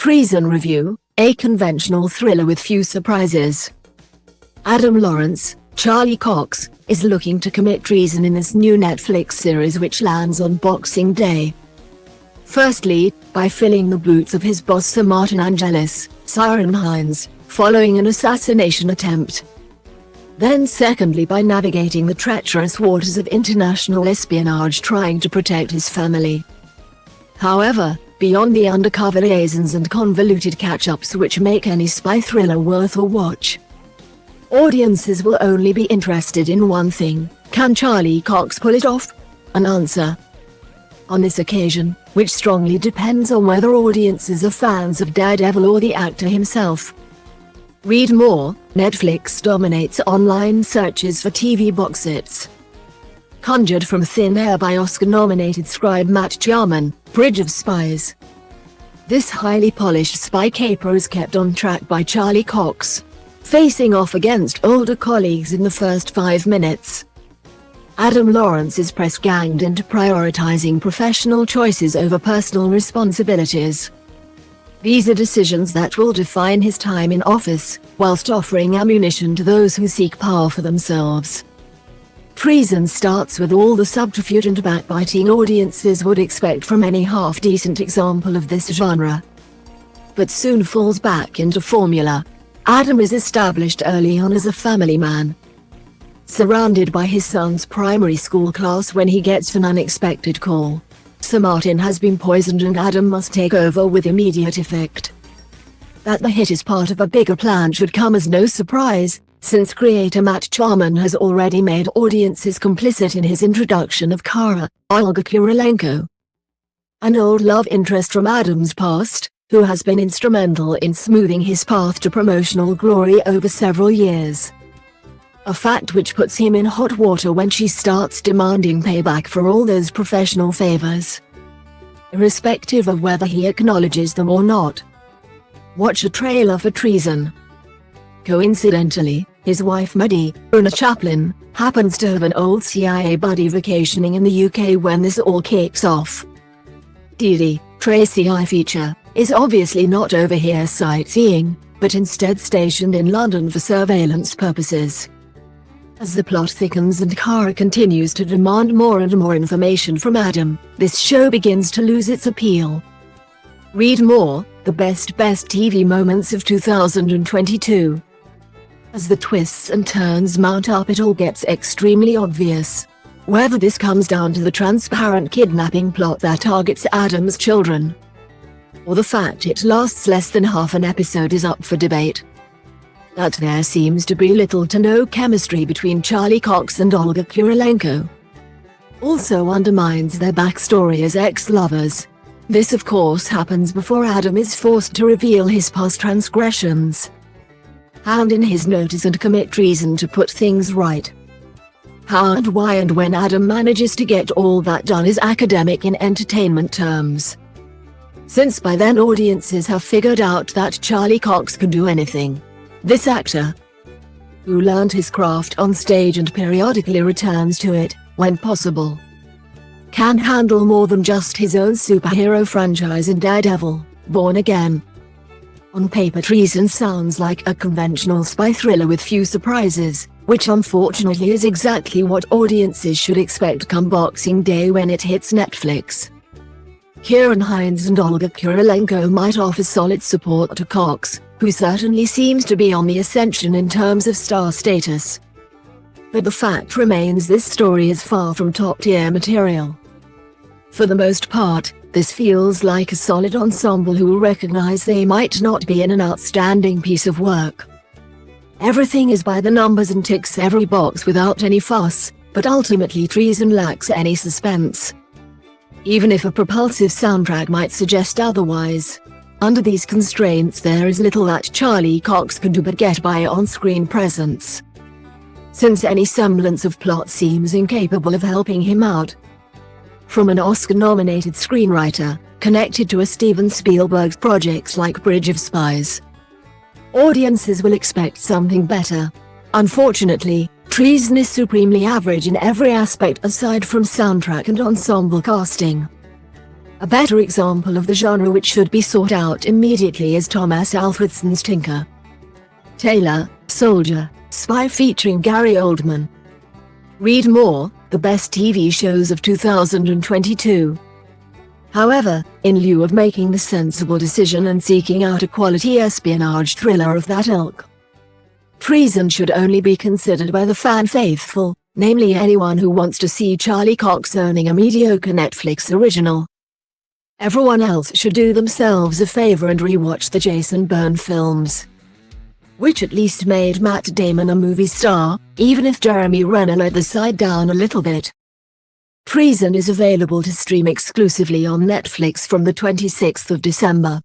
Treason Review, a conventional thriller with few surprises. Adam Lawrence, Charlie Cox, is looking to commit treason in this new Netflix series which lands on Boxing Day. Firstly, by filling the boots of his boss Sir Martin Angelis, Ciarán Hinds, following an assassination attempt. Then secondly by navigating the treacherous waters of international espionage trying to protect his family. However, beyond the undercover liaisons and convoluted catch-ups which make any spy thriller worth a watch, audiences will only be interested in one thing: can Charlie Cox pull it off? An answer on this occasion, which strongly depends on whether audiences are fans of Daredevil or the actor himself. Read more. Netflix dominates online searches for TV box sets. Conjured from thin air by Oscar-nominated scribe Matt Ciarán, Bridge of Spies. This highly polished spy caper is kept on track by Charlie Cox, facing off against older colleagues in the first 5 minutes. Adam Lawrence is press-ganged into prioritizing professional choices over personal responsibilities. These are decisions that will define his time in office, whilst offering ammunition to those who seek power for themselves. Treason starts with all the subterfuge and backbiting audiences would expect from any half-decent example of this genre, but soon falls back into formula. Adam is established early on as a family man, surrounded by his son's primary school class when he gets an unexpected call. Sir Martin has been poisoned and Adam must take over with immediate effect. That the hit is part of a bigger plan should come as no surprise, since creator Matt Ciarán has already made audiences complicit in his introduction of Kara, Olga Kurylenko, an old love interest from Adam's past, who has been instrumental in smoothing his path to promotional glory over several years. A fact which puts him in hot water when she starts demanding payback for all those professional favors, irrespective of whether he acknowledges them or not. Watch a trailer for Treason. Coincidentally, his wife Maddie, a chaplain, happens to have an old CIA buddy vacationing in the UK when this all kicks off. Dee Tracy I feature, is obviously not over here sightseeing, but instead stationed in London for surveillance purposes. As the plot thickens and Kara continues to demand more and more information from Adam, this show begins to lose its appeal. Read more. The best TV moments of 2022. As the twists and turns mount up, it all gets extremely obvious. Whether this comes down to the transparent kidnapping plot that targets Adam's children, or the fact it lasts less than half an episode, is up for debate. That there seems to be little to no chemistry between Charlie Cox and Olga Kurylenko also undermines their backstory as ex-lovers. This of course happens before Adam is forced to reveal his past transgressions, hand in his notice and commit treason to put things right. How and why and when Adam manages to get all that done is academic in entertainment terms, since by then audiences have figured out that Charlie Cox can do anything. This actor, who learned his craft on stage and periodically returns to it, when possible, can handle more than just his own superhero franchise in Daredevil, Born Again. On paper, Treason sounds like a conventional spy thriller with few surprises, which unfortunately is exactly what audiences should expect come Boxing Day when it hits Netflix. Ciarán Hinds and Olga Kurylenko might offer solid support to Cox, who certainly seems to be on the ascension in terms of star status. But the fact remains this story is far from top-tier material. For the most part, this feels like a solid ensemble who recognize they might not be in an outstanding piece of work. Everything is by the numbers and ticks every box without any fuss, but ultimately Treason lacks any suspense, even if a propulsive soundtrack might suggest otherwise. Under these constraints, there is little that Charlie Cox can do but get by on-screen presence, since any semblance of plot seems incapable of helping him out. From an Oscar-nominated screenwriter, connected to a Steven Spielberg projects like Bridge of Spies, audiences will expect something better. Unfortunately, Treason is supremely average in every aspect aside from soundtrack and ensemble casting. A better example of the genre which should be sought out immediately is Thomas Alfredson's Tinker, Tailor, Soldier, Spy featuring Gary Oldman. Read more, the best TV shows of 2022. However, in lieu of making the sensible decision and seeking out a quality espionage thriller of that ilk, Treason should only be considered by the fan faithful, namely anyone who wants to see Charlie Cox owning a mediocre Netflix original. Everyone else should do themselves a favor and rewatch the Jason Bourne films, which at least made Matt Damon a movie star, even if Jeremy Renner let the side down a little bit. Treason is available to stream exclusively on Netflix from the 26th of December.